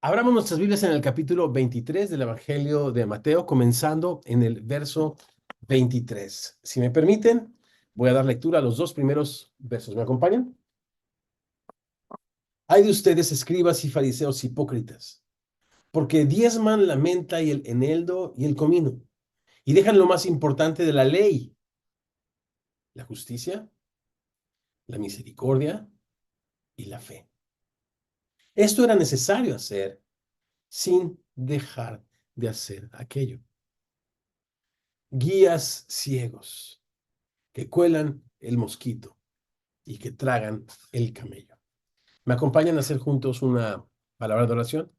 Abramos nuestras Biblias en el capítulo 23 del Evangelio de Mateo, comenzando en el verso 23. Si me permiten, voy a dar lectura a los dos primeros versos. ¿Me acompañan? Hay de ustedes, escribas y fariseos hipócritas, porque diezman la menta y el eneldo y el comino, y dejan lo más importante de la ley, la justicia, la misericordia y la fe. Esto era necesario hacer sin dejar de hacer aquello. Guías ciegos que cuelan el mosquito y que tragan el camello. ¿Me acompañan a hacer juntos una palabra de oración?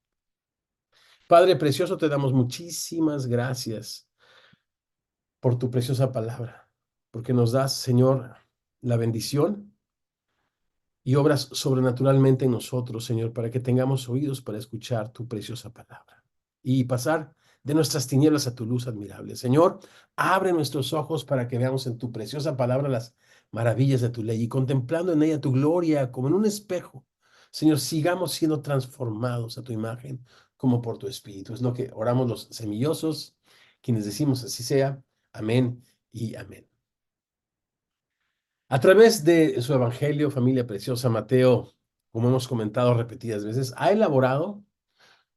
Padre precioso, te damos muchísimas gracias por tu preciosa palabra, porque nos das, Señor, la bendición y obras sobrenaturalmente en nosotros, Señor, para que tengamos oídos para escuchar tu preciosa palabra y pasar de nuestras tinieblas a tu luz admirable. Señor, abre nuestros ojos para que veamos en tu preciosa palabra las maravillas de tu ley y contemplando en ella tu gloria como en un espejo. Señor, sigamos siendo transformados a tu imagen como por tu espíritu. Es lo que oramos los semillosos, quienes decimos así sea. Amén y amén. A través de su evangelio, familia preciosa, Mateo, como hemos comentado repetidas veces, ha elaborado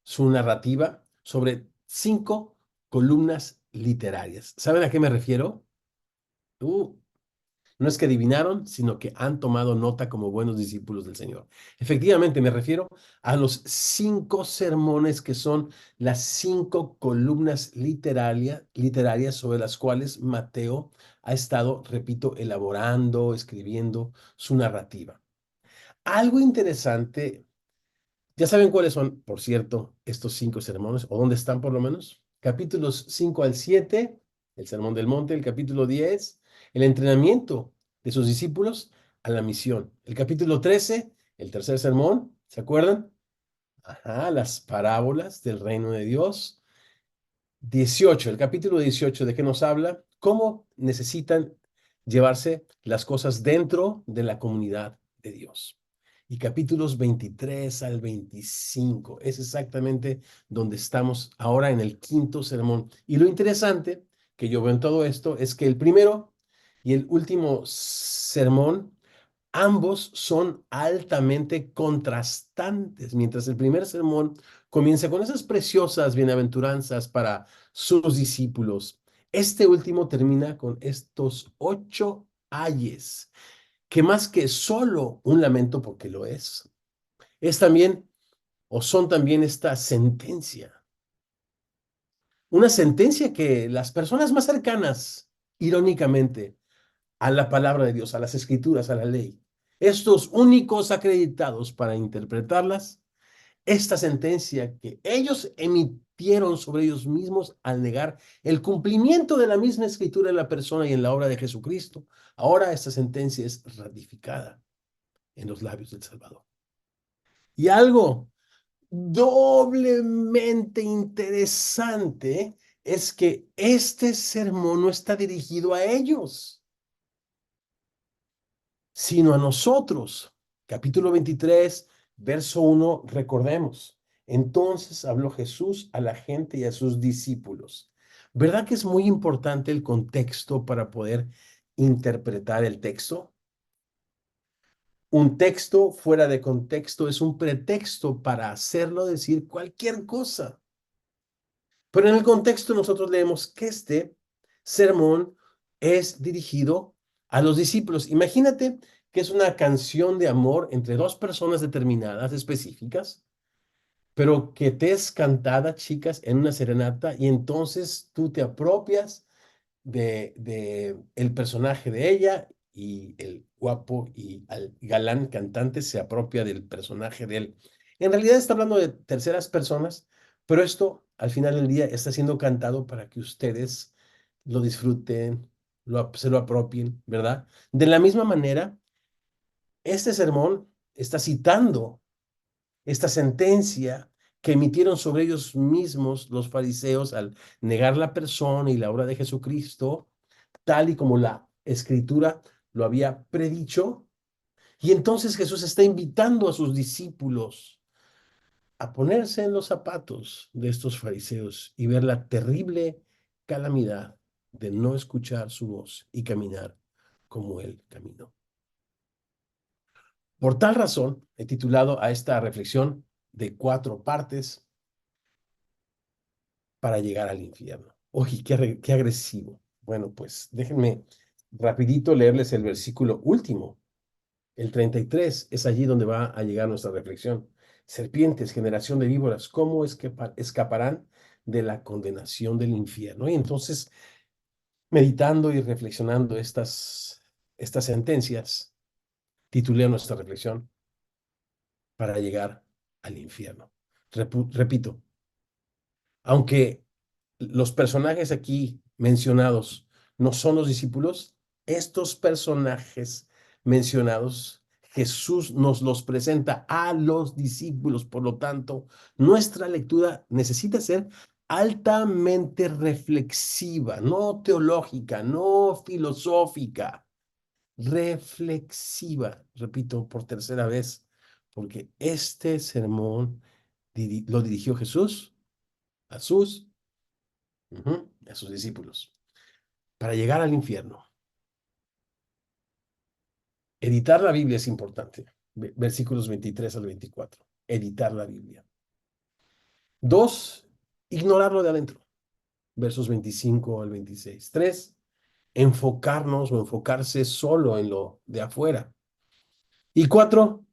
su narrativa sobre 5 columnas literarias. ¿Saben a qué me refiero? Uh, no es que adivinaron, sino que han tomado nota como buenos discípulos del Señor. Efectivamente, me refiero a los 5 sermones que son las 5 columnas literarias sobre las cuales Mateo ha estado, repito, elaborando, escribiendo su narrativa. Algo interesante, ya saben cuáles son, por cierto, estos 5 sermones, o dónde están por lo menos. Capítulos 5 al 7, el Sermón del Monte. El capítulo 10, el entrenamiento de sus discípulos a la misión. El capítulo 13, el tercer sermón, ¿se acuerdan? Ajá, las parábolas del reino de Dios. 18, el capítulo 18, ¿de qué nos habla? Cómo necesitan llevarse las cosas dentro de la comunidad de Dios. Y capítulos 23 al 25 es exactamente donde estamos ahora en el quinto sermón. Y lo interesante que yo veo en todo esto es que el primero y el último sermón, ambos son altamente contrastantes. Mientras el primer sermón comienza con esas preciosas bienaventuranzas para sus discípulos, este último termina con estos 8 ayes, que más que solo un lamento, porque lo es también, o son también esta sentencia. Una sentencia que las personas más cercanas, irónicamente, a la palabra de Dios, a las escrituras, a la ley, estos únicos acreditados para interpretarlas, esta sentencia que ellos emitieron sobre ellos mismos al negar el cumplimiento de la misma escritura en la persona y en la obra de Jesucristo, ahora esta sentencia es ratificada en los labios del Salvador. Y algo doblemente interesante es que este sermón no está dirigido a ellos, sino a nosotros. Capítulo 23, verso 1, recordemos. Entonces habló Jesús a la gente y a sus discípulos. ¿Verdad que es muy importante el contexto para poder interpretar el texto? Un texto fuera de contexto es un pretexto para hacerlo decir cualquier cosa. Pero en el contexto nosotros leemos que este sermón es dirigido a los discípulos. Imagínate que es una canción de amor entre dos personas determinadas, específicas, pero que te es cantada, chicas, en una serenata y entonces tú te apropias de el personaje de ella y el guapo y al galán cantante se apropia del personaje de él. En realidad está hablando de terceras personas, pero esto al final del día está siendo cantado para que ustedes lo disfruten, se lo apropien, ¿verdad? De la misma manera, este sermón está citando esta sentencia que emitieron sobre ellos mismos los fariseos al negar la persona y la obra de Jesucristo, tal y como la escritura lo había predicho. Y entonces Jesús está invitando a sus discípulos a ponerse en los zapatos de estos fariseos y ver la terrible calamidad de no escuchar su voz y caminar como él caminó. Por tal razón, he titulado a esta reflexión de 4 partes para llegar al infierno. Oye, qué agresivo. Bueno, pues déjenme rapidito leerles el versículo último. El 33 es allí donde va a llegar nuestra reflexión. Serpientes, generación de víboras, ¿cómo es que escaparán de la condenación del infierno? Y entonces, meditando y reflexionando estas sentencias, titulé nuestra reflexión para llegar al infierno. Repito, aunque los personajes aquí mencionados no son los discípulos, estos personajes mencionados, Jesús nos los presenta a los discípulos. Por lo tanto, nuestra lectura necesita ser altamente reflexiva, no teológica, no filosófica, reflexiva. Repito por tercera vez, porque este sermón lo dirigió Jesús a a sus discípulos, para llegar al infierno. Editar la Biblia es importante. Versículos 23 al 24. Editar la Biblia. 2, ignorarlo de adentro. Versos 25 al 26. 3, enfocarnos o enfocarse solo en lo de afuera. Y 4,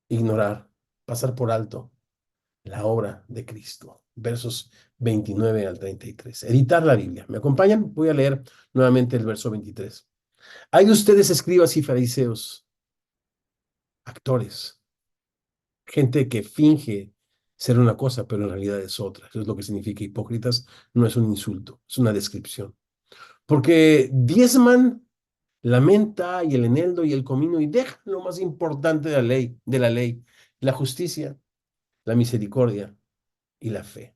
ignorar, pasar por alto la obra de Cristo. Versos 29 al 33. Editar la Biblia. ¿Me acompañan? Voy a leer nuevamente el verso 23. Hay de ustedes, escribas y fariseos, actores, gente que finge ser una cosa, pero en realidad es otra. Eso es lo que significa hipócritas. No es un insulto, es una descripción. Porque diezman la menta y el eneldo y el comino y dejan lo más importante de la ley, la justicia, la misericordia y la fe.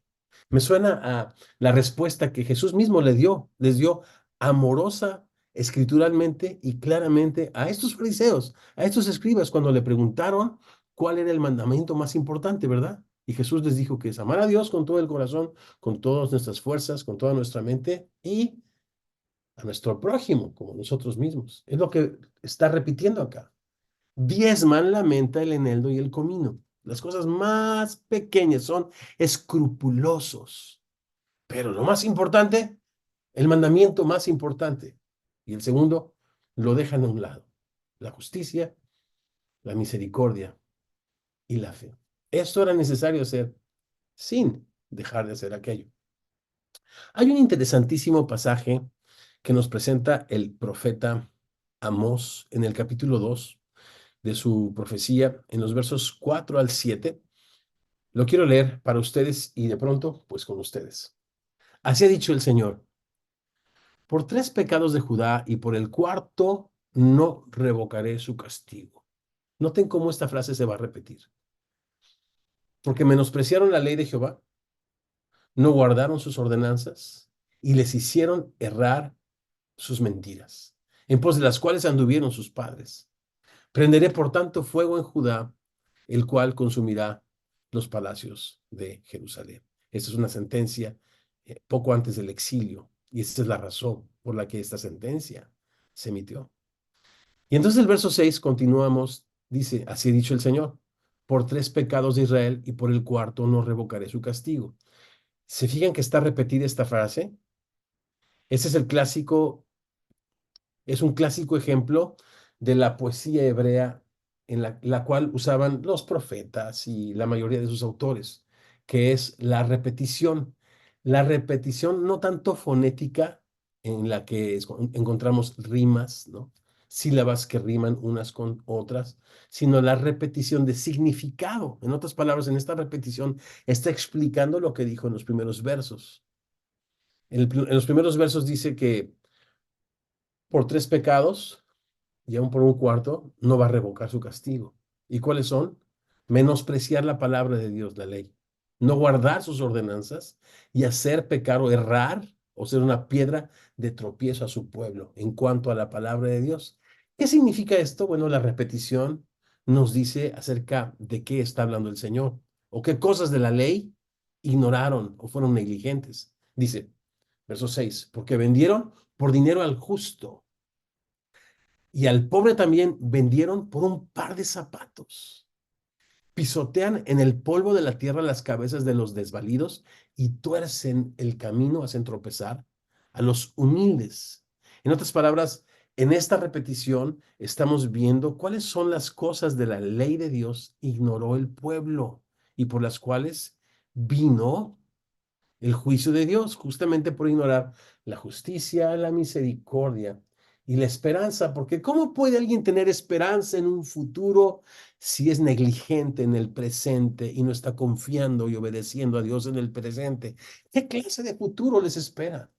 Me suena a la respuesta que Jesús mismo les dio amorosa, escrituralmente y claramente a estos fariseos, a estos escribas, cuando le preguntaron cuál era el mandamiento más importante, ¿verdad? Y Jesús les dijo que es amar a Dios con todo el corazón, con todas nuestras fuerzas, con toda nuestra mente y a nuestro prójimo, como nosotros mismos. Es lo que está repitiendo acá. Diezman la menta, el eneldo y el comino. Las cosas más pequeñas son escrupulosos. Pero lo más importante, el mandamiento más importante, y el segundo, lo dejan a un lado. La justicia, la misericordia y la fe. Esto era necesario hacer sin dejar de hacer aquello. Hay un interesantísimo pasaje que nos presenta el profeta Amós en el capítulo 2 de su profecía, en los versos 4 al 7. Lo quiero leer para ustedes y de pronto, pues con ustedes. Así ha dicho el Señor: por 3 pecados de Judá y por el cuarto no revocaré su castigo. Noten cómo esta frase se va a repetir. Porque menospreciaron la ley de Jehová, no guardaron sus ordenanzas y les hicieron errar sus mentiras, en pos de las cuales anduvieron sus padres. Prenderé por tanto fuego en Judá, el cual consumirá los palacios de Jerusalén. Esta es una sentencia poco antes del exilio, y esta es la razón por la que esta sentencia se emitió. Y entonces el verso 6 continuamos, dice, así ha dicho el Señor: por 3 pecados de Israel y por el cuarto no revocaré su castigo. ¿Se fijan que está repetida esta frase? Ese es el clásico Es un clásico ejemplo de la poesía hebrea en la cual usaban los profetas y la mayoría de sus autores, que es la repetición. La repetición no tanto fonética, en la que encontramos rimas, ¿no? Sílabas que riman unas con otras, sino la repetición de significado. En otras palabras, en esta repetición está explicando lo que dijo en los primeros versos. En los primeros versos dice que por 3 pecados y aún por un cuarto, no va a revocar su castigo. ¿Y cuáles son? Menospreciar la palabra de Dios, la ley, no guardar sus ordenanzas y hacer pecar o errar o ser una piedra de tropiezo a su pueblo en cuanto a la palabra de Dios. ¿Qué significa esto? Bueno, la repetición nos dice acerca de qué está hablando el Señor. o qué cosas de la ley ignoraron o fueron negligentes. Dice, verso 6, porque vendieron por dinero al justo y al pobre también vendieron por un par de zapatos. Pisotean en el polvo de la tierra las cabezas de los desvalidos y tuercen el camino, hacen tropezar a los humildes. En otras palabras, en esta repetición estamos viendo cuáles son las cosas de la ley de Dios ignoró el pueblo y por las cuales vino el juicio de Dios, justamente por ignorar la justicia, la misericordia y la esperanza, porque ¿cómo puede alguien tener esperanza en un futuro si es negligente en el presente y no está confiando y obedeciendo a Dios en el presente? ¿Qué clase de futuro les espera?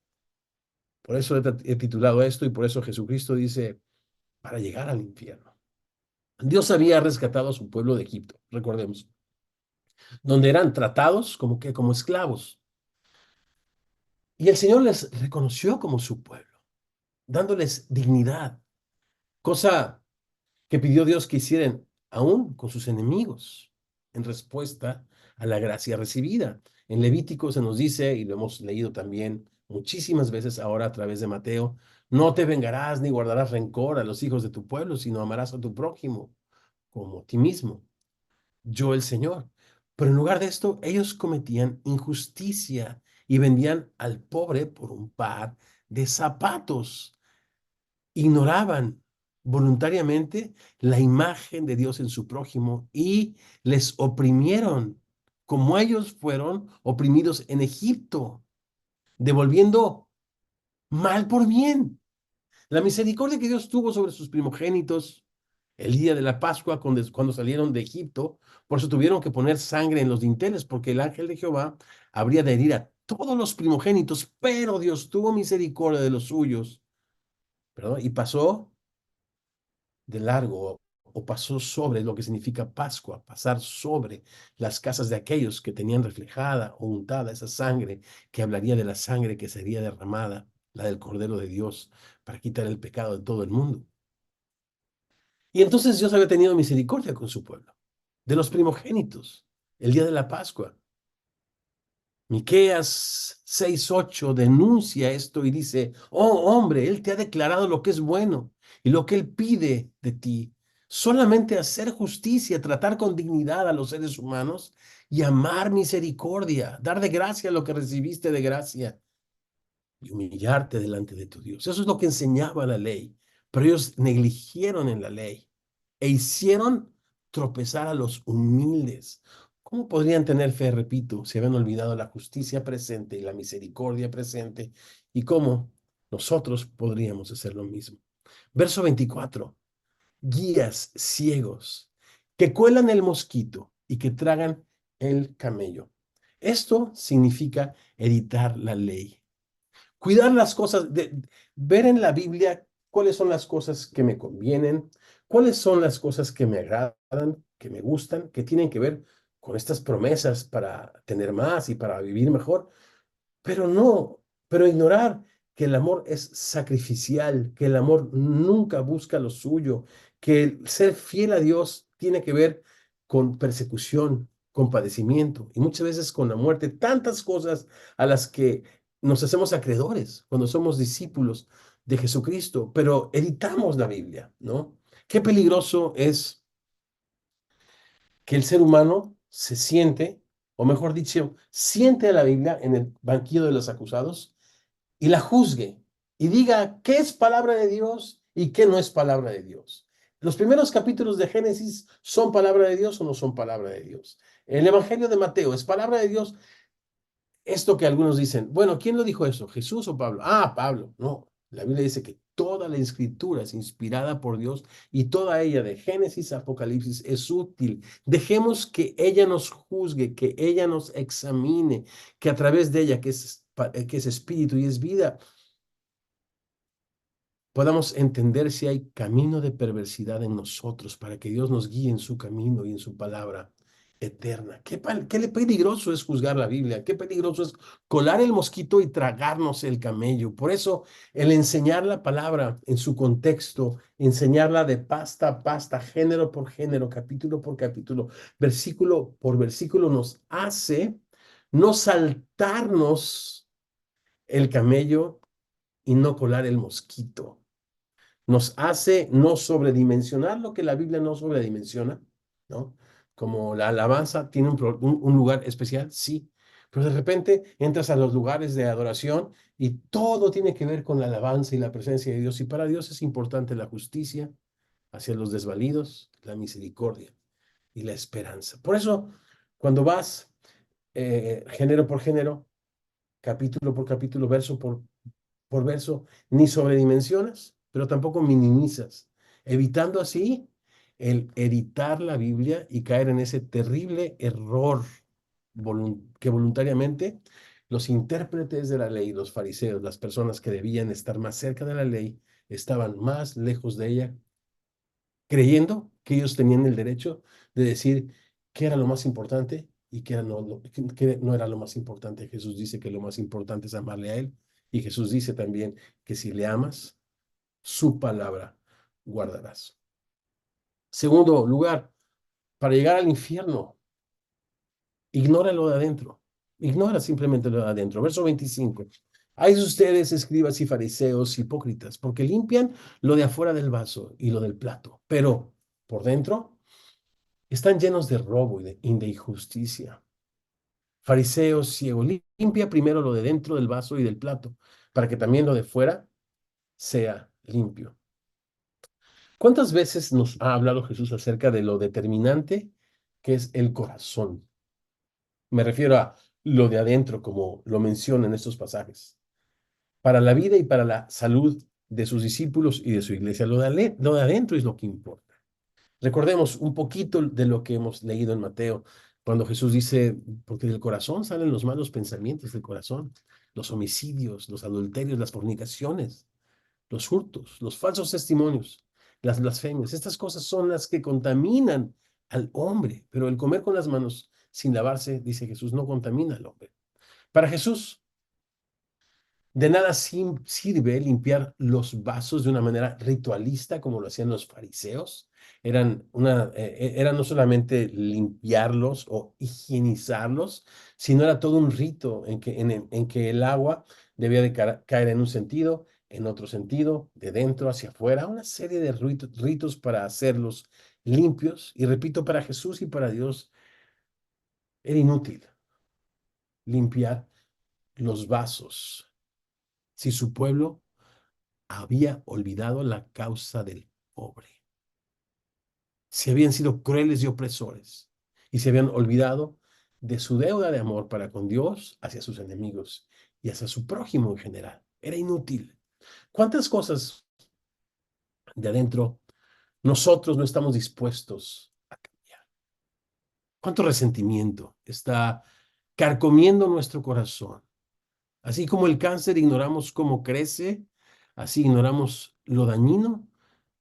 Por eso he titulado esto y por eso Jesucristo dice, para llegar al infierno. Dios había rescatado a su pueblo de Egipto, recordemos, donde eran tratados como esclavos. Y el Señor les reconoció como su pueblo, dándoles dignidad, cosa que pidió Dios que hicieran aún con sus enemigos, en respuesta a la gracia recibida. En Levítico se nos dice, y lo hemos leído también muchísimas veces ahora a través de Mateo, no te vengarás ni guardarás rencor a los hijos de tu pueblo, sino amarás a tu prójimo como a ti mismo, yo el Señor. Pero en lugar de esto, ellos cometían injusticia y vendían al pobre por un par de zapatos. Ignoraban voluntariamente la imagen de Dios en su prójimo y les oprimieron, como ellos fueron oprimidos en Egipto, devolviendo mal por bien. La misericordia que Dios tuvo sobre sus primogénitos el día de la Pascua, cuando salieron de Egipto, por eso tuvieron que poner sangre en los dinteles, porque el ángel de Jehová habría de herir a todos los primogénitos, pero Dios tuvo misericordia de los suyos, ¿perdón? Y pasó de largo o pasó sobre lo que significa Pascua, pasar sobre las casas de aquellos que tenían reflejada o untada esa sangre que hablaría de la sangre que sería derramada, la del Cordero de Dios, para quitar el pecado de todo el mundo. Y entonces Dios había tenido misericordia con su pueblo, de los primogénitos, el día de la Pascua. Miqueas 6:8 denuncia esto y dice, oh hombre, Él te ha declarado lo que es bueno y lo que Él pide de ti. Solamente hacer justicia, tratar con dignidad a los seres humanos y amar misericordia, dar de gracia lo que recibiste de gracia y humillarte delante de tu Dios. Eso es lo que enseñaba la ley, pero ellos negligieron en la ley e hicieron tropezar a los humildes. ¿Cómo podrían tener fe, repito, si habían olvidado la justicia presente y la misericordia presente? ¿Y cómo nosotros podríamos hacer lo mismo? Verso 24. Guías ciegos que cuelan el mosquito y que tragan el camello. Esto significa editar la ley. Cuidar las cosas, ver en la Biblia cuáles son las cosas que me convienen, cuáles son las cosas que me agradan, que me gustan, que tienen que ver con estas promesas para tener más y para vivir mejor, pero ignorar que el amor es sacrificial, que el amor nunca busca lo suyo, que el ser fiel a Dios tiene que ver con persecución, con padecimiento y muchas veces con la muerte, tantas cosas a las que nos hacemos acreedores cuando somos discípulos de Jesucristo, pero editamos la Biblia, ¿no? Qué peligroso es que el ser humano se siente, o mejor dicho, siente a la Biblia en el banquillo de los acusados y la juzgue y diga qué es palabra de Dios y qué no es palabra de Dios. Los primeros capítulos de Génesis son palabra de Dios o no son palabra de Dios. El Evangelio de Mateo es palabra de Dios. Esto que algunos dicen, bueno, ¿quién lo dijo eso? ¿Jesús o Pablo? Ah, Pablo. No, la Biblia dice que toda la escritura es inspirada por Dios y toda ella, de Génesis a Apocalipsis, es útil. Dejemos que ella nos juzgue, que ella nos examine, que a través de ella, que es espíritu y es vida, podamos entender si hay camino de perversidad en nosotros para que Dios nos guíe en su camino y en su palabra. eterna. Qué peligroso es juzgar la Biblia, qué peligroso es colar el mosquito y tragarnos el camello. Por eso, el enseñar la palabra en su contexto, enseñarla de pasta a pasta, género por género, capítulo por capítulo, versículo por versículo, nos hace no saltarnos el camello y no colar el mosquito. Nos hace no sobredimensionar lo que la Biblia no sobredimensiona, ¿no? Como la alabanza tiene un lugar especial, sí, pero de repente entras a los lugares de adoración y todo tiene que ver con la alabanza y la presencia de Dios. Y para Dios es importante la justicia hacia los desvalidos, la misericordia y la esperanza. Por eso, cuando vas género por género, capítulo por capítulo, verso por verso, ni sobredimensionas, pero tampoco minimizas, evitando así el editar la Biblia y caer en ese terrible error que voluntariamente los intérpretes de la ley, los fariseos, las personas que debían estar más cerca de la ley, estaban más lejos de ella, creyendo que ellos tenían el derecho de decir qué era lo más importante y qué era que no era lo más importante. Jesús dice que lo más importante es amarle a Él, y Jesús dice también que si le amas, su palabra guardarás. Segundo lugar, para llegar al infierno, ignora lo de adentro. Ignora simplemente lo de adentro. Verso 25. Hay ustedes, escribas y fariseos hipócritas, porque limpian lo de afuera del vaso y lo del plato, pero por dentro están llenos de robo y de injusticia. Fariseo ciego, limpia primero lo de dentro del vaso y del plato, para que también lo de fuera sea limpio. ¿Cuántas veces nos ha hablado Jesús acerca de lo determinante que es el corazón? Me refiero a lo de adentro, como lo menciona en estos pasajes. Para la vida y para la salud de sus discípulos y de su iglesia, lo de adentro es lo que importa. Recordemos un poquito de lo que hemos leído en Mateo, cuando Jesús dice, porque del corazón salen los malos pensamientos del corazón, los homicidios, los adulterios, las fornicaciones, los hurtos, los falsos testimonios, las blasfemias. Estas cosas son las que contaminan al hombre, pero el comer con las manos sin lavarse, dice Jesús, no contamina al hombre. Para Jesús, de nada sirve limpiar los vasos de una manera ritualista como lo hacían los fariseos. Era no solamente limpiarlos o higienizarlos, sino era todo un rito en que el agua debía de caer en un sentido, en otro sentido, de dentro hacia afuera, una serie de ritos para hacerlos limpios. Y repito, para Jesús y para Dios era inútil limpiar los vasos si su pueblo había olvidado la causa del pobre, si habían sido crueles y opresores, y se habían olvidado de su deuda de amor para con Dios hacia sus enemigos y hacia su prójimo en general. Era inútil. ¿Cuántas cosas de adentro nosotros no estamos dispuestos a cambiar? ¿Cuánto resentimiento está carcomiendo nuestro corazón? Así como el cáncer ignoramos cómo crece, así ignoramos lo dañino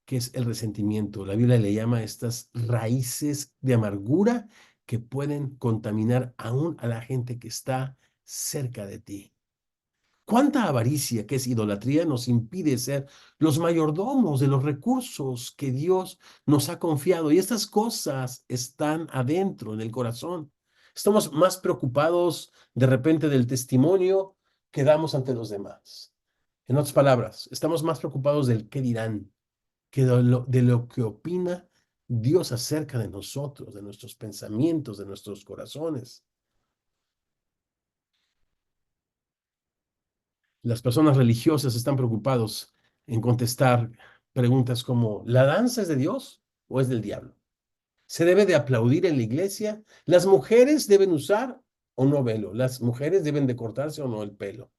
que es el resentimiento. La Biblia le llama a estas raíces de amargura que pueden contaminar aún a la gente que está cerca de ti. ¿Cuánta avaricia, que es idolatría, nos impide ser los mayordomos de los recursos que Dios nos ha confiado? Y estas cosas están adentro, en el corazón. Estamos más preocupados de repente del testimonio que damos ante los demás. En otras palabras, estamos más preocupados del qué dirán que de lo que opina Dios acerca de nosotros, de nuestros pensamientos, de nuestros corazones. Las personas religiosas están preocupados en contestar preguntas como, ¿la danza es de Dios o es del diablo? ¿Se debe de aplaudir en la iglesia? ¿Las mujeres deben usar o no velo? ¿Las mujeres deben de cortarse o no el pelo?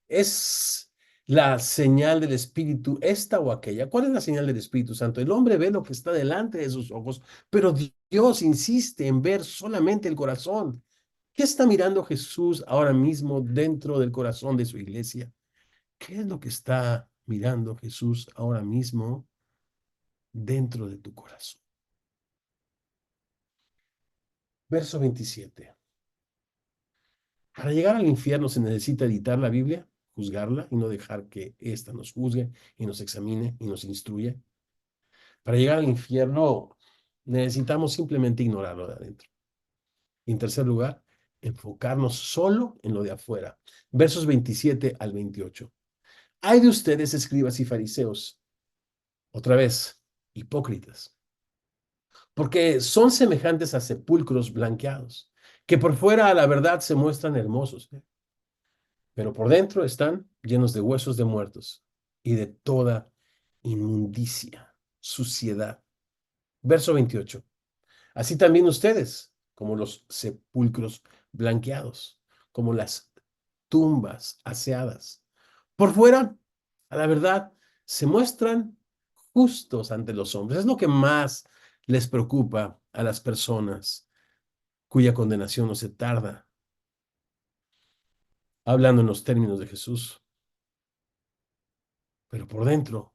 ¿Es la señal del Espíritu esta o aquella? ¿Cuál es la señal del Espíritu Santo? El hombre ve lo que está delante de sus ojos, pero Dios insiste en ver solamente el corazón. ¿Qué está mirando Jesús ahora mismo dentro del corazón de su iglesia? ¿Qué es lo que está mirando Jesús ahora mismo dentro de tu corazón? Verso 27. Para llegar al infierno se necesita editar la Biblia, juzgarla y no dejar que ésta nos juzgue y nos examine y nos instruya. Para llegar al infierno necesitamos simplemente ignorarlo de adentro. Y en tercer lugar, enfocarnos solo en lo de afuera. Versos 27 al 28. Hay de ustedes, escribas y fariseos, otra vez, hipócritas, porque son semejantes a sepulcros blanqueados, que por fuera a la verdad se muestran hermosos, pero por dentro están llenos de huesos de muertos y de toda inmundicia, suciedad. Verso 28. Así también ustedes, como los sepulcros blanqueados, como las tumbas aseadas. Por fuera, a la verdad, se muestran justos ante los hombres. Es lo que más les preocupa a las personas cuya condenación no se tarda. Hablando en los términos de Jesús, pero por dentro,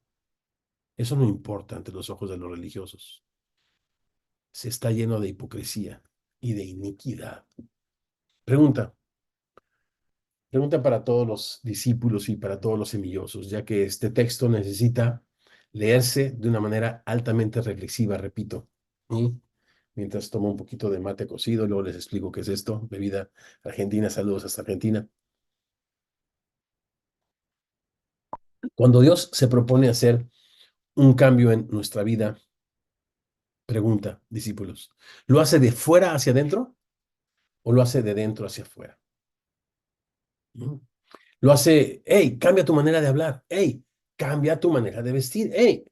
eso no importa ante los ojos de los religiosos. Se está lleno de hipocresía y de iniquidad. Pregunta, pregunta para todos los discípulos y para todos los semillosos, ya que este texto necesita leerse de una manera altamente reflexiva, repito. Y mientras tomo un poquito de mate cocido, luego les explico qué es esto, bebida argentina, saludos hasta Argentina. Cuando Dios se propone hacer un cambio en nuestra vida, pregunta, discípulos, ¿lo hace de fuera hacia adentro o lo hace de dentro hacia afuera? ¿Mm? Lo hace, hey, cambia tu manera de hablar, hey, cambia tu manera de vestir, hey,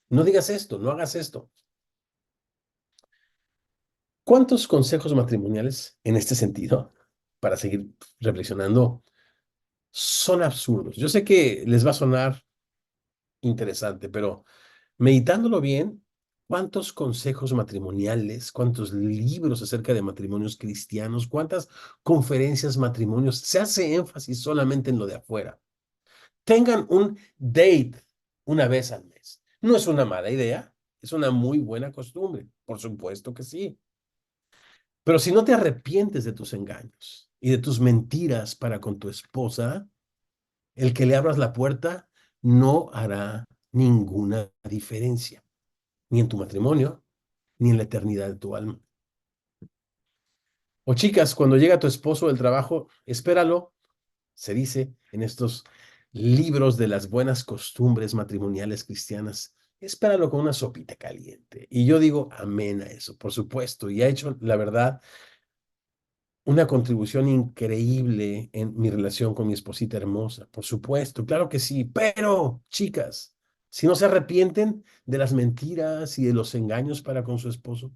no digas esto, no hagas esto. ¿Cuántos consejos matrimoniales en este sentido, para seguir reflexionando, son absurdos? Yo sé que les va a sonar interesante, pero meditándolo bien, ¿cuántos consejos matrimoniales, cuántos libros acerca de matrimonios cristianos, cuántas conferencias matrimonios se hace énfasis solamente en lo de afuera? Tengan un date una vez al mes. No es una mala idea, es una muy buena costumbre, por supuesto que sí. Pero si no te arrepientes de tus engaños y de tus mentiras para con tu esposa, el que le abras la puerta no hará ninguna diferencia, ni en tu matrimonio, ni en la eternidad de tu alma. O chicas, cuando llega tu esposo del trabajo, espéralo, se dice en estos libros de las buenas costumbres matrimoniales cristianas, espéralo con una sopita caliente. Y yo digo amén a eso, por supuesto, y ha hecho, la verdad, una contribución increíble en mi relación con mi esposita hermosa, por supuesto, claro que sí, pero chicas, si no se arrepienten de las mentiras y de los engaños para con su esposo,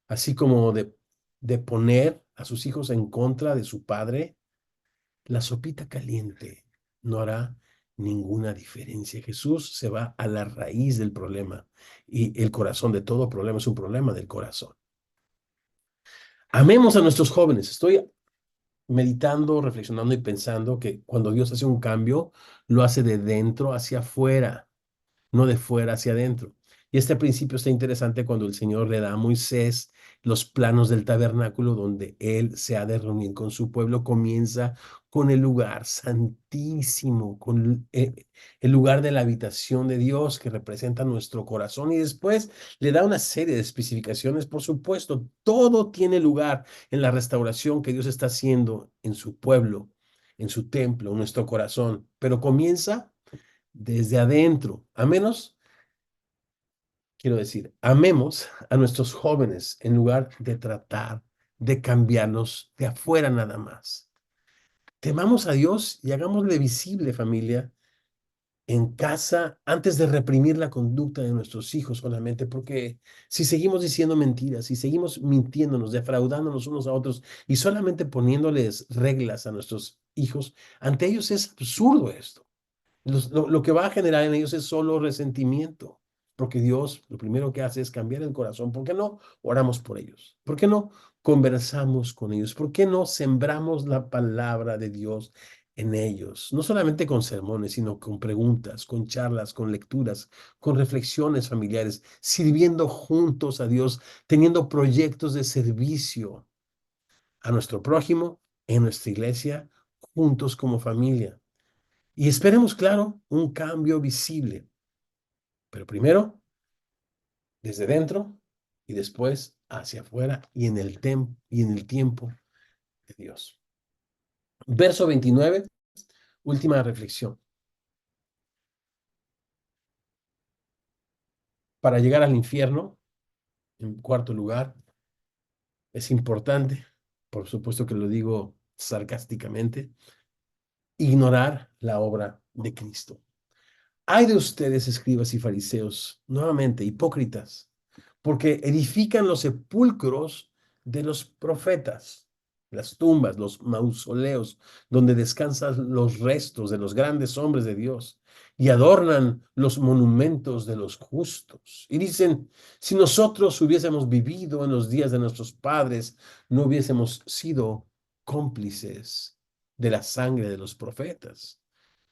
así como de poner a sus hijos en contra de su padre, la sopita caliente no hará ninguna diferencia. Jesús se va a la raíz del problema y el corazón de todo problema es un problema del corazón. Amemos a nuestros jóvenes. Estoy meditando, reflexionando y pensando que cuando Dios hace un cambio, lo hace de dentro hacia afuera, no de fuera hacia adentro. Y este principio está interesante cuando el Señor le da a Moisés los planos del tabernáculo donde él se ha de reunir con su pueblo. Comienza con el lugar santísimo, con el lugar de la habitación de Dios que representa nuestro corazón y después le da una serie de especificaciones. Por supuesto, todo tiene lugar en la restauración que Dios está haciendo en su pueblo, en su templo, en nuestro corazón, pero comienza desde adentro, a menos, quiero decir, amemos a nuestros jóvenes en lugar de tratar de cambiarlos de afuera nada más. Temamos a Dios y hagámosle visible, familia, en casa antes de reprimir la conducta de nuestros hijos solamente, porque si seguimos diciendo mentiras, si seguimos mintiéndonos, defraudándonos unos a otros y solamente poniéndoles reglas a nuestros hijos, ante ellos es absurdo esto. Lo que va a generar en ellos es solo resentimiento, porque Dios lo primero que hace es cambiar el corazón. ¿Por qué no oramos por ellos? ¿Por qué no conversamos con ellos? ¿Por qué no sembramos la palabra de Dios en ellos, no solamente con sermones, sino con preguntas, con charlas, con lecturas, con reflexiones familiares, sirviendo juntos a Dios, teniendo proyectos de servicio a nuestro prójimo, en nuestra iglesia, juntos como familia. Y esperemos, claro, un cambio visible, pero primero desde dentro y después hacia afuera y y en el tiempo de Dios. Verso 29, última reflexión. Para llegar al infierno, en cuarto lugar, es importante, por supuesto que lo digo sarcásticamente, ignorar la obra de Cristo. Hay de ustedes, escribas y fariseos, nuevamente hipócritas, porque edifican los sepulcros de los profetas, las tumbas, los mausoleos, donde descansan los restos de los grandes hombres de Dios, y adornan los monumentos de los justos. Y dicen, si nosotros hubiésemos vivido en los días de nuestros padres, no hubiésemos sido cómplices de la sangre de los profetas,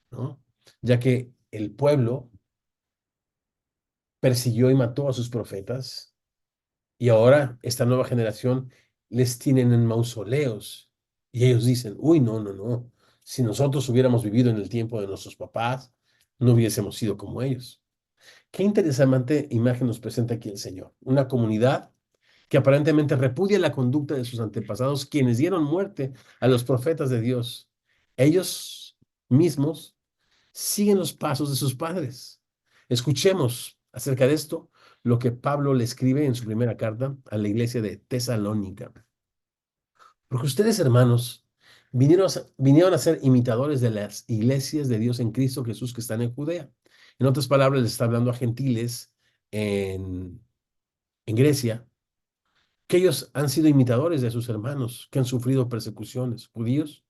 ¿no? Ya que el pueblo persiguió y mató a sus profetas y ahora esta nueva generación les tienen en mausoleos y ellos dicen, uy, no, no, no, si nosotros hubiéramos vivido en el tiempo de nuestros papás, no hubiésemos sido como ellos. Qué interesante imagen nos presenta aquí el Señor. Una comunidad que aparentemente repudia la conducta de sus antepasados, quienes dieron muerte a los profetas de Dios. Ellos mismos siguen los pasos de sus padres. Escuchemos acerca de esto lo que Pablo le escribe en su primera carta a la iglesia de Tesalónica. Porque ustedes, hermanos, vinieron a ser imitadores de las iglesias de Dios en Cristo Jesús que están en Judea. En otras palabras, les está hablando a gentiles en, en Grecia, que ellos han sido imitadores de sus hermanos, que han sufrido persecuciones, judíos,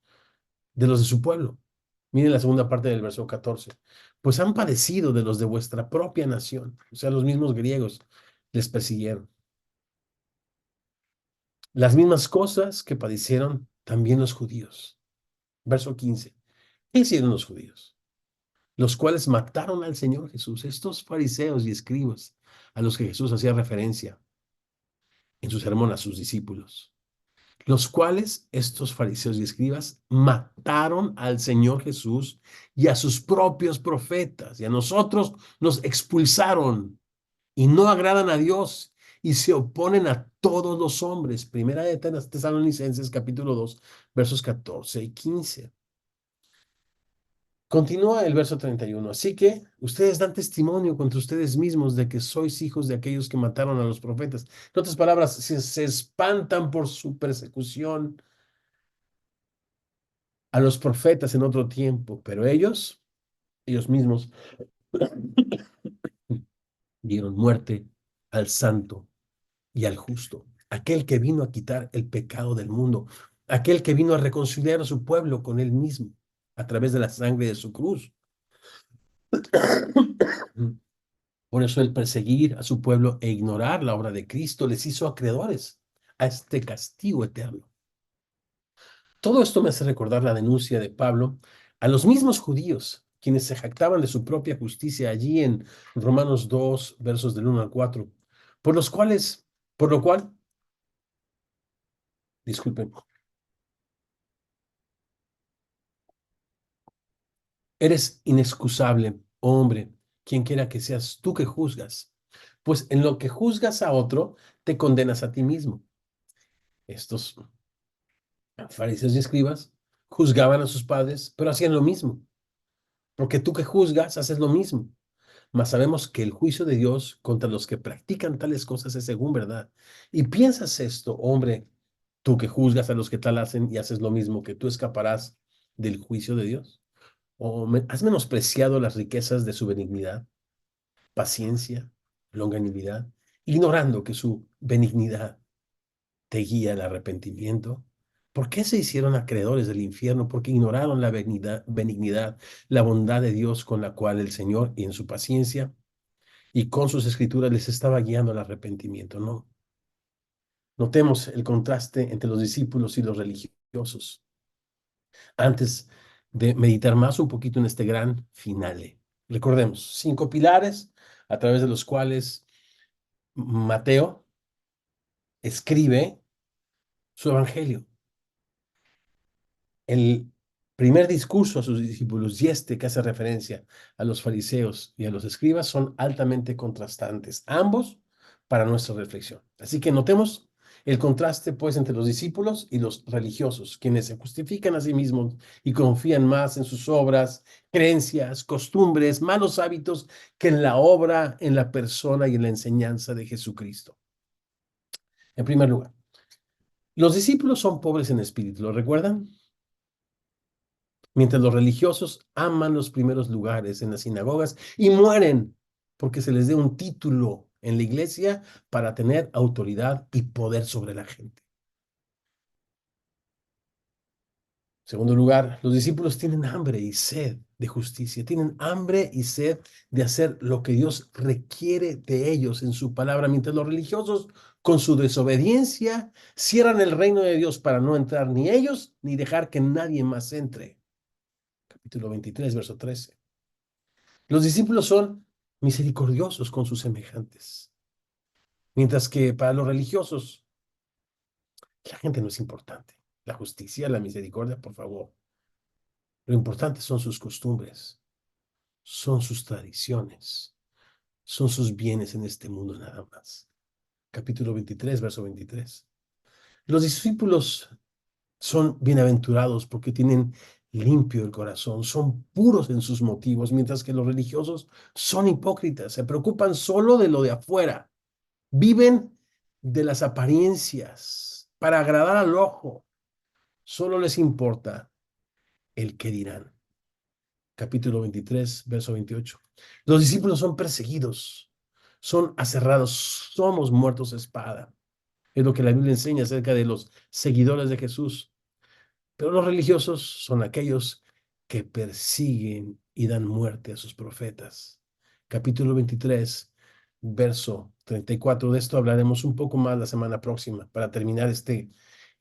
de los de su pueblo. Miren la segunda parte del verso 14. Pues han padecido de los de vuestra propia nación, o sea, los mismos griegos les persiguieron. Las mismas cosas que padecieron también los judíos. Verso 15. ¿Qué hicieron los judíos? Los cuales mataron al Señor Jesús, estos fariseos y escribas a los que Jesús hacía referencia en su sermón a sus discípulos. Los cuales estos fariseos y escribas mataron al Señor Jesús y a sus propios profetas, y a nosotros nos expulsaron y no agradan a Dios y se oponen a todos los hombres. Primera de Tesalonicenses capítulo 2 versos 14 y 15. Continúa el verso 31. Así que ustedes dan testimonio contra ustedes mismos de que sois hijos de aquellos que mataron a los profetas. En otras palabras, se espantan por su persecución a los profetas en otro tiempo, pero ellos mismos, dieron muerte al santo y al justo, aquel que vino a quitar el pecado del mundo, aquel que vino a reconciliar a su pueblo con él mismo a través de la sangre de su cruz. Por eso el perseguir a su pueblo e ignorar la obra de Cristo les hizo acreedores a este castigo eterno. Todo esto me hace recordar la denuncia de Pablo a los mismos judíos, quienes se jactaban de su propia justicia allí en Romanos 2, versos del 1 al 4, por lo cual, disculpen, eres inexcusable, hombre, quien quiera que seas tú que juzgas, pues en lo que juzgas a otro, te condenas a ti mismo. Estos fariseos y escribas juzgaban a sus padres, pero hacían lo mismo, porque tú que juzgas haces lo mismo. Mas sabemos que el juicio de Dios contra los que practican tales cosas es según verdad. Y piensas esto, hombre, tú que juzgas a los que tal hacen y haces lo mismo, que tú escaparás del juicio de Dios. ¿O has menospreciado las riquezas de su benignidad, paciencia, longanimidad, ignorando que su benignidad te guía al arrepentimiento? ¿Por qué se hicieron acreedores del infierno? Porque ignoraron la benignidad, la bondad de Dios con la cual el Señor, y en su paciencia y con sus escrituras, les estaba guiando al arrepentimiento. No. Notemos el contraste entre los discípulos y los religiosos. Antes de meditar más un poquito en este gran finale. Recordemos, 5 pilares a través de los cuales Mateo escribe su evangelio. El primer discurso a sus discípulos y este que hace referencia a los fariseos y a los escribas son altamente contrastantes, ambos para nuestra reflexión. Así que notemos el contraste pues entre los discípulos y los religiosos, quienes se justifican a sí mismos y confían más en sus obras, creencias, costumbres, malos hábitos que en la obra, en la persona y en la enseñanza de Jesucristo. En primer lugar, los discípulos son pobres en espíritu, ¿lo recuerdan? Mientras los religiosos aman los primeros lugares en las sinagogas y mueren porque se les dé un título en la iglesia para tener autoridad y poder sobre la gente. En segundo lugar, los discípulos tienen hambre y sed de justicia, tienen hambre y sed de hacer lo que Dios requiere de ellos en su palabra, mientras los religiosos, con su desobediencia, cierran el reino de Dios para no entrar ni ellos ni dejar que nadie más entre. Capítulo 23, verso 13. Los discípulos son misericordiosos con sus semejantes, mientras que para los religiosos la gente no es importante. La justicia, la misericordia, por favor. Lo importante son sus costumbres, son sus tradiciones, son sus bienes en este mundo nada más. Capítulo 23, verso 23. Los discípulos son bienaventurados porque tienen limpio el corazón, son puros en sus motivos, mientras que los religiosos son hipócritas, se preocupan solo de lo de afuera. Viven de las apariencias para agradar al ojo. Solo les importa el que dirán. Capítulo 23, verso 28. Los discípulos son perseguidos, son aserrados, somos muertos a espada. Es lo que la Biblia enseña acerca de los seguidores de Jesús. Pero los religiosos son aquellos que persiguen y dan muerte a sus profetas. Capítulo 23, verso 34. De esto hablaremos un poco más la semana próxima para terminar este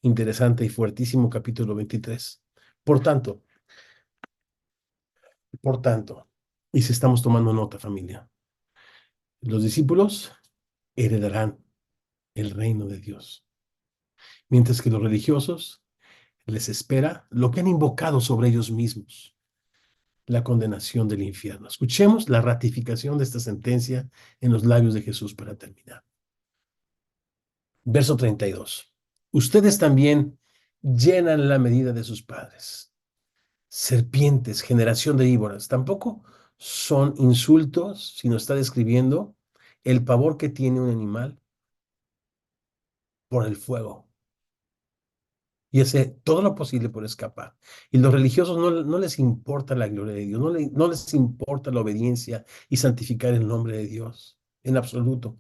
interesante y fuertísimo capítulo 23. Por tanto, por tanto, y si estamos tomando nota, familia, los discípulos heredarán el reino de Dios, mientras que los religiosos les espera lo que han invocado sobre ellos mismos, la condenación del infierno. Escuchemos la ratificación de esta sentencia en los labios de Jesús para terminar. Verso 32. Ustedes también llenan la medida de sus padres. Serpientes, generación de víboras. Tampoco son insultos, sino está describiendo el pavor que tiene un animal por el fuego y hace todo lo posible por escapar. Y los religiosos no les importa la gloria de Dios, no les importa la obediencia y santificar el nombre de Dios en absoluto.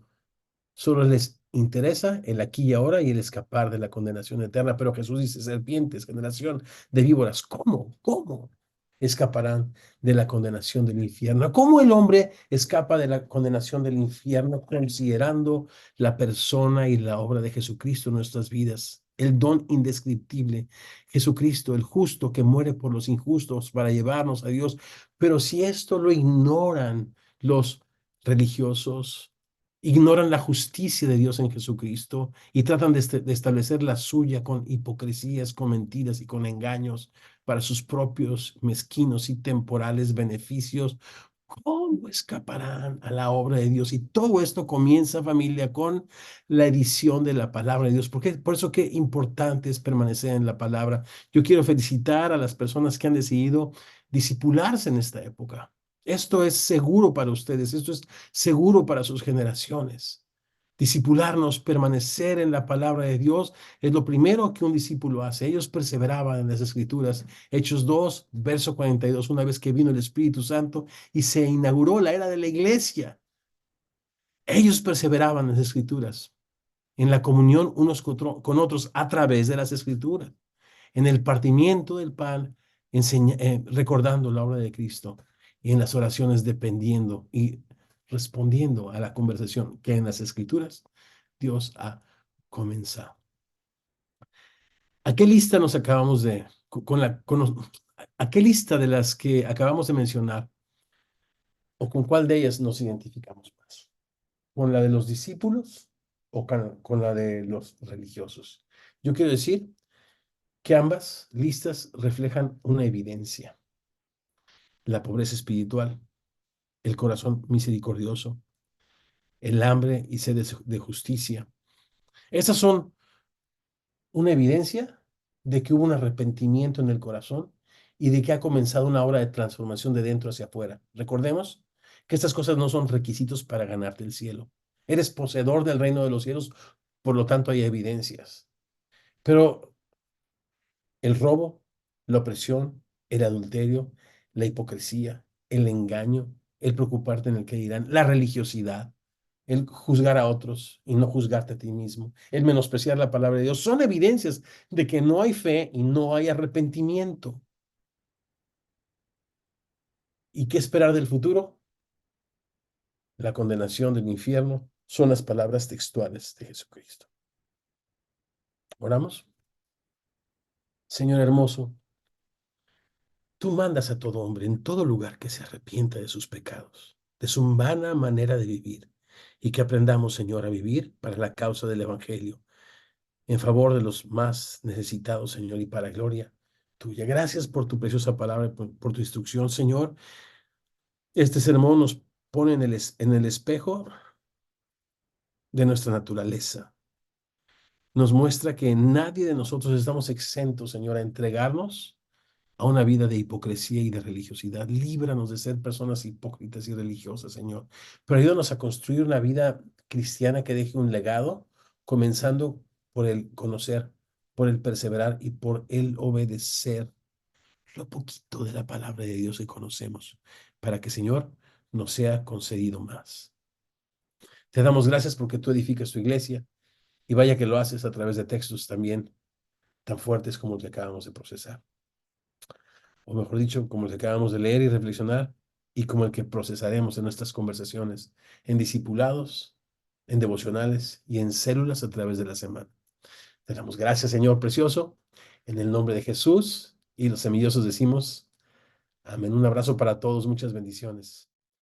Solo les interesa el aquí y ahora y el escapar de la condenación eterna. Pero Jesús dice, serpientes, generación de víboras, ¿cómo? ¿Cómo escaparán de la condenación del infierno? ¿Cómo el hombre escapa de la condenación del infierno considerando la persona y la obra de Jesucristo en nuestras vidas? El don indescriptible, Jesucristo, el justo que muere por los injustos para llevarnos a Dios. Pero si esto lo ignoran los religiosos, ignoran la justicia de Dios en Jesucristo y tratan de establecer la suya con hipocresías, con mentiras y con engaños para sus propios mezquinos y temporales beneficios. ¿Cómo escaparán a la obra de Dios? Y todo esto comienza, familia, con la edición de la palabra de Dios. Por eso qué importante es permanecer en la palabra. Yo quiero felicitar a las personas que han decidido discipularse en esta época. Esto es seguro para ustedes, esto es seguro para sus generaciones. Discipularnos, permanecer en la palabra de Dios es lo primero que un discípulo hace. Ellos perseveraban en las Escrituras. Hechos 2, verso 42, una vez que vino el Espíritu Santo y se inauguró la era de la iglesia. Ellos perseveraban en las Escrituras, en la comunión unos con otros a través de las Escrituras, en el partimiento del pan, recordando la obra de Cristo y en las oraciones dependiendo y respondiendo a la conversación que en las Escrituras Dios ha comenzado. ¿A qué lista nos acabamos de, con la, con, ¿A qué lista de las que acabamos de mencionar o con cuál de ellas nos identificamos más? ¿Con la de los discípulos o con la de los religiosos? Yo quiero decir que ambas listas reflejan una evidencia: la pobreza espiritual, el corazón misericordioso, el hambre y sed de justicia. Estas son una evidencia de que hubo un arrepentimiento en el corazón y de que ha comenzado una obra de transformación de dentro hacia afuera. Recordemos que estas cosas no son requisitos para ganarte el cielo. Eres poseedor del reino de los cielos, por lo tanto hay evidencias. Pero el robo, la opresión, el adulterio, la hipocresía, el engaño, el preocuparte en el que dirán, la religiosidad, el juzgar a otros y no juzgarte a ti mismo, el menospreciar la palabra de Dios, son evidencias de que no hay fe y no hay arrepentimiento. ¿Y qué esperar del futuro? La condenación del infierno son las palabras textuales de Jesucristo. Oramos. Señor hermoso, tú mandas a todo hombre en todo lugar que se arrepienta de sus pecados, de su vana manera de vivir, y que aprendamos, Señor, a vivir para la causa del Evangelio, en favor de los más necesitados, Señor, y para gloria tuya. Gracias por tu preciosa palabra, por tu instrucción, Señor. Este sermón nos pone en el espejo de nuestra naturaleza. Nos muestra que nadie de nosotros estamos exentos, Señor, a entregarnos a una vida de hipocresía y de religiosidad. Líbranos de ser personas hipócritas y religiosas, Señor. Pero ayúdanos a construir una vida cristiana que deje un legado, comenzando por el conocer, por el perseverar y por el obedecer lo poquito de la palabra de Dios que conocemos, para que, Señor, nos sea concedido más. Te damos gracias porque tú edificas tu iglesia y vaya que lo haces a través de textos también tan fuertes como los que acabamos de procesar, o mejor dicho, como el que acabamos de leer y reflexionar, y como el que procesaremos en nuestras conversaciones, en discipulados, en devocionales y en células a través de la semana. Te damos gracias, Señor precioso, en el nombre de Jesús, y los semillosos decimos, amén. Un abrazo para todos, muchas bendiciones.